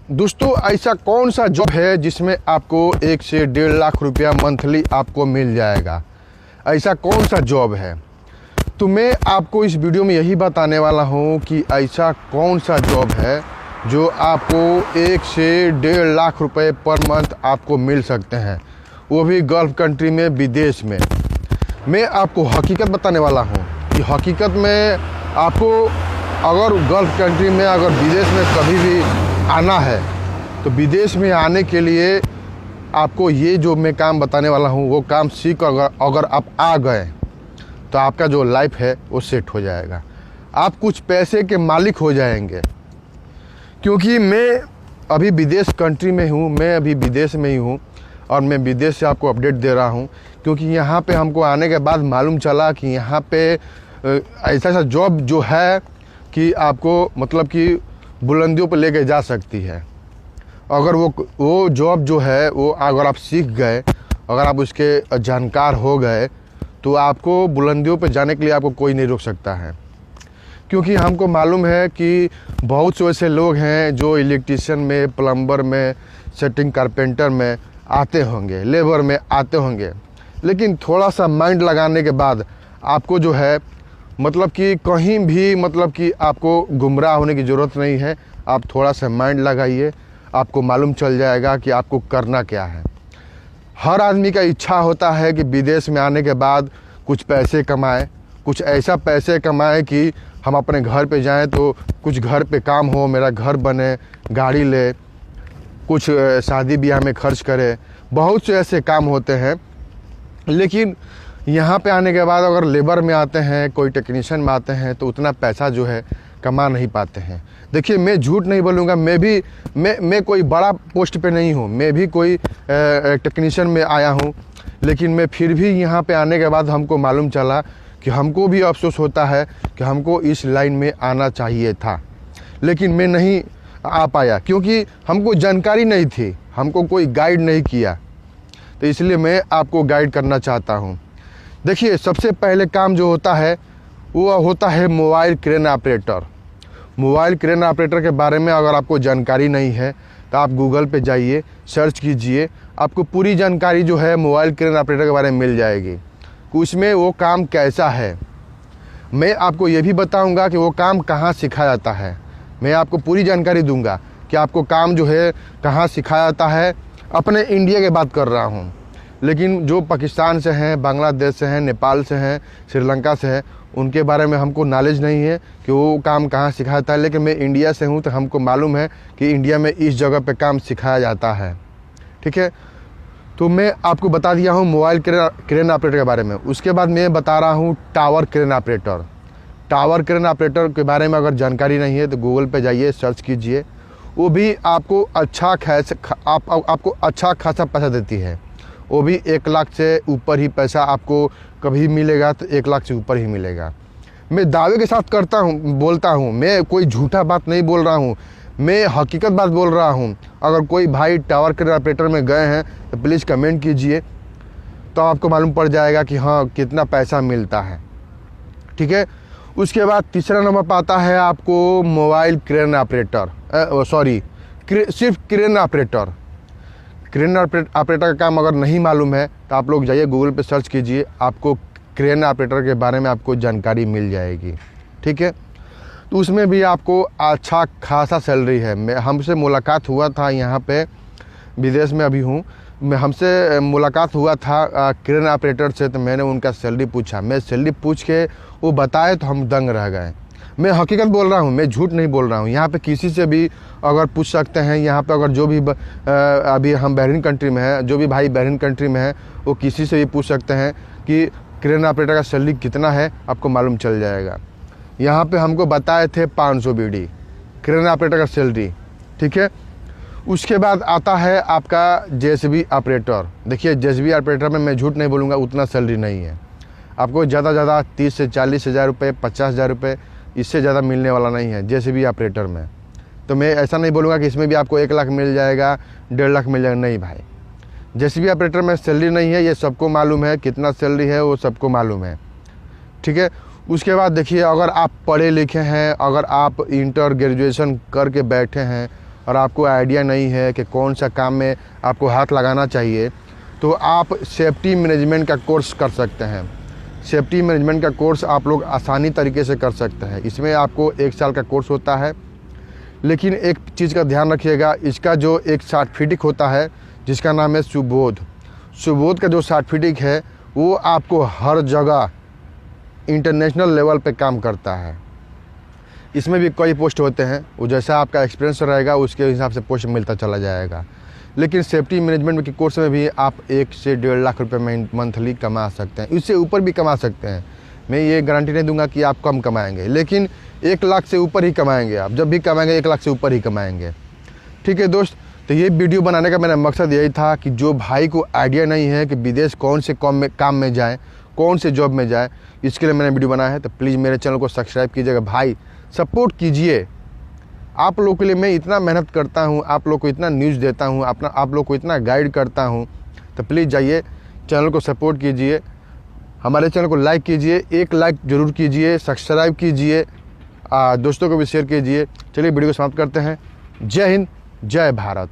दोस्तों, ऐसा कौन सा जॉब है जिसमें आपको 1 से 1.5 लाख रुपया मंथली आपको मिल जाएगा? ऐसा कौन सा जॉब है? तो मैं आपको इस वीडियो में यही बताने वाला हूं कि ऐसा कौन सा जॉब है जो आपको 1 से 1.5 लाख रुपए पर मंथ आपको मिल सकते हैं, वो भी गल्फ़ कंट्री में, विदेश में। मैं आपको हकीकत बताने वाला हूं कि हकीकत में आपको अगर गल्फ़ कंट्री में, अगर विदेश में कभी भी आना है तो विदेश में आने के लिए आपको ये जो मैं काम बताने वाला हूँ वो काम सीख अगर आप आ गए तो आपका जो लाइफ है वो सेट हो जाएगा। आप कुछ पैसे के मालिक हो जाएंगे। क्योंकि मैं अभी विदेश कंट्री में हूँ, मैं अभी विदेश में ही हूँ और मैं विदेश से आपको अपडेट दे रहा हूँ। क्योंकि यहाँ पे हमको आने के बाद मालूम चला कि यहाँ पे ऐसा जॉब जो है कि आपको मतलब कि बुलंदियों पर लेके जा सकती है। अगर वो जॉब जो है वो अगर आप सीख गए, अगर आप उसके जानकार हो गए तो आपको बुलंदियों पर जाने के लिए आपको कोई नहीं रोक सकता है। क्योंकि हमको मालूम है कि बहुत से ऐसे लोग हैं जो इलेक्ट्रीशियन में, प्लम्बर में, सेटिंग कारपेंटर में आते होंगे, लेबर में आते होंगे, लेकिन थोड़ा सा माइंड लगाने के बाद आपको जो है मतलब कि कहीं भी मतलब कि आपको गुमराह होने की ज़रूरत नहीं है। आप थोड़ा सा माइंड लगाइए, आपको मालूम चल जाएगा कि आपको करना क्या है। हर आदमी का इच्छा होता है कि विदेश में आने के बाद कुछ पैसे कमाए, कुछ ऐसा पैसे कमाए कि हम अपने घर पे जाएं तो कुछ घर पे काम हो, मेरा घर बने, गाड़ी ले, कुछ शादी ब्याह में खर्च करे। बहुत से ऐसे काम होते हैं। लेकिन यहाँ पे आने के बाद अगर लेबर में आते हैं, कोई टेक्नीशियन में आते हैं तो उतना पैसा जो है कमा नहीं पाते हैं। देखिए, मैं झूठ नहीं बोलूँगा, मैं कोई बड़ा पोस्ट पे नहीं हूँ, मैं भी कोई टेक्नीशियन में आया हूँ। लेकिन मैं फिर भी यहाँ पे आने के बाद हमको मालूम चला कि हमको भी अफसोस होता है कि हमको इस लाइन में आना चाहिए था, लेकिन मैं नहीं आ पाया क्योंकि हमको जानकारी नहीं थी, हमको कोई गाइड नहीं किया। तो इसलिए मैं आपको गाइड करना चाहता हूँ। देखिए, सबसे पहले काम जो होता है वो होता है mobile crane operator. Mobile crane operator के बारे में अगर आपको जानकारी नहीं है तो आप गूगल पे जाइए, सर्च कीजिए, आपको पूरी जानकारी जो है मोबाइल क्रेन ऑपरेटर के बारे में मिल जाएगी। उसमें वो काम कैसा है मैं आपको ये भी बताऊंगा कि वो काम कहाँ सिखाया जाता है। मैं आपको पूरी जानकारी दूंगा कि आपको काम जो है कहाँ सिखाया जाता है। अपने इंडिया की बात कर रहा हूँ, लेकिन जो पाकिस्तान से हैं, बांग्लादेश से हैं, नेपाल से हैं, श्रीलंका से हैं, उनके बारे में हमको नॉलेज नहीं है कि वो काम कहाँ सिखाया जाता है। लेकिन मैं इंडिया से हूँ तो हमको मालूम है कि इंडिया में इस जगह पे काम सिखाया जाता है। ठीक है, तो मैं आपको बता दिया हूँ मोबाइल क्रेन ऑपरेटर के बारे में। उसके बाद मैं बता रहा हूँ tower crane operator. Tower crane operator के बारे में अगर जानकारी नहीं है तो गूगल पे जाइए, सर्च कीजिए। वो भी आपको आपको अच्छा खासा पैसा देती है। वो भी 1 लाख से ऊपर ही पैसा आपको कभी मिलेगा, तो 1 लाख से ऊपर ही मिलेगा। मैं दावे के साथ बोलता हूँ, मैं कोई झूठा बात नहीं बोल रहा हूँ, मैं हकीकत बात बोल रहा हूँ। अगर कोई भाई टावर क्रेन ऑपरेटर में गए हैं तो प्लीज़ कमेंट कीजिए, तो आपको मालूम पड़ जाएगा कि हाँ कितना पैसा मिलता है। ठीक है, उसके बाद तीसरा नंबर पर आता है आपको मोबाइल क्रेन ऑपरेटर, सिर्फ क्रेन ऑपरेटर। क्रेन ऑपरेटर का काम अगर नहीं मालूम है तो आप लोग जाइए गूगल पे सर्च कीजिए, आपको क्रेन ऑपरेटर के बारे में आपको जानकारी मिल जाएगी। ठीक है, तो उसमें भी आपको अच्छा खासा सैलरी है। हमसे मुलाकात हुआ था यहाँ पे, विदेश में अभी हूँ, हमसे मुलाकात हुआ था क्रेन ऑपरेटर से, तो मैंने उनका सैलरी पूछा। मैं सैलरी पूछ के वो बताए तो हम दंग रह गए। मैं हकीकत बोल रहा हूँ, मैं झूठ नहीं बोल रहा हूँ। यहाँ पे किसी से भी अगर पूछ सकते हैं। यहाँ पे अगर जो भी अभी हम बहरीन कंट्री में हैं, जो भी भाई बहरीन कंट्री में हैं, वो किसी से भी पूछ सकते हैं कि क्रेन ऑपरेटर का सैलरी कितना है, आपको मालूम चल जाएगा। यहाँ पे हमको बताए थे 500 बीडी क्रेन ऑपरेटर का सैलरी। ठीक है, उसके बाद आता है आपका जेसीबी ऑपरेटर। देखिए, जेसीबी ऑपरेटर में मैं झूठ नहीं बोलूँगा, उतना सैलरी नहीं है। आपको ज़्यादा 30 से 40 हज़ार रुपये, 50 हज़ार रुपये, इससे ज़्यादा मिलने वाला नहीं है जेसीबी ऑपरेटर में। तो मैं ऐसा नहीं बोलूँगा कि इसमें भी आपको 1 लाख मिल जाएगा, 1.5 लाख मिल जाएगा, नहीं भाई। जेसीबी ऑपरेटर में सैलरी नहीं है, ये सबको मालूम है। कितना सैलरी है वो सबको मालूम है। ठीक है, उसके बाद देखिए, अगर आप पढ़े लिखे हैं, अगर आप इंटर ग्रेजुएशन करके बैठे हैं और आपको आइडिया नहीं है कि कौन सा काम में आपको हाथ लगाना चाहिए, तो आप सेफ्टी मैनेजमेंट का कोर्स कर सकते हैं। सेफ्टी मैनेजमेंट का कोर्स आप लोग आसानी तरीके से कर सकते हैं। इसमें आपको 1 साल का कोर्स होता है, लेकिन एक चीज़ का ध्यान रखिएगा, इसका जो एक सर्टिफिकेट होता है जिसका नाम है सुबोध, सुबोध का जो सर्टिफिकेट है वो आपको हर जगह इंटरनेशनल लेवल पे काम करता है। इसमें भी कई पोस्ट होते हैं, वो जैसा आपका एक्सपीरियंस रहेगा उसके हिसाब से पोस्ट मिलता चला जाएगा। लेकिन सेफ्टी मैनेजमेंट के कोर्स में भी आप 1 से 1.5 लाख रुपये मंथली कमा सकते हैं, इससे ऊपर भी कमा सकते हैं। मैं ये गारंटी नहीं दूंगा कि आप कम कमाएंगे, लेकिन 1 लाख से ऊपर ही कमाएंगे। आप जब भी कमाएंगे 1 लाख से ऊपर ही कमाएंगे। ठीक है दोस्त, तो ये वीडियो बनाने का मेरा मकसद यही था कि जो भाई को आइडिया नहीं है कि विदेश कौन से काम में जाए, कौन से जॉब में जाए, इसके लिए मैंने वीडियो बनाया है। तो प्लीज़ मेरे चैनल को सब्सक्राइब कीजिएगा भाई, सपोर्ट कीजिए। आप लोगों के लिए मैं इतना मेहनत करता हूँ, आप लोग को इतना न्यूज़ देता हूँ, आप लोग को इतना गाइड करता हूँ, तो प्लीज़ जाइए चैनल को सपोर्ट कीजिए, हमारे चैनल को लाइक कीजिए, 1 लाइक ज़रूर कीजिए, सब्सक्राइब कीजिए, दोस्तों को भी शेयर कीजिए। चलिए वीडियो को समाप्त करते हैं। जय हिंद, जय भारत।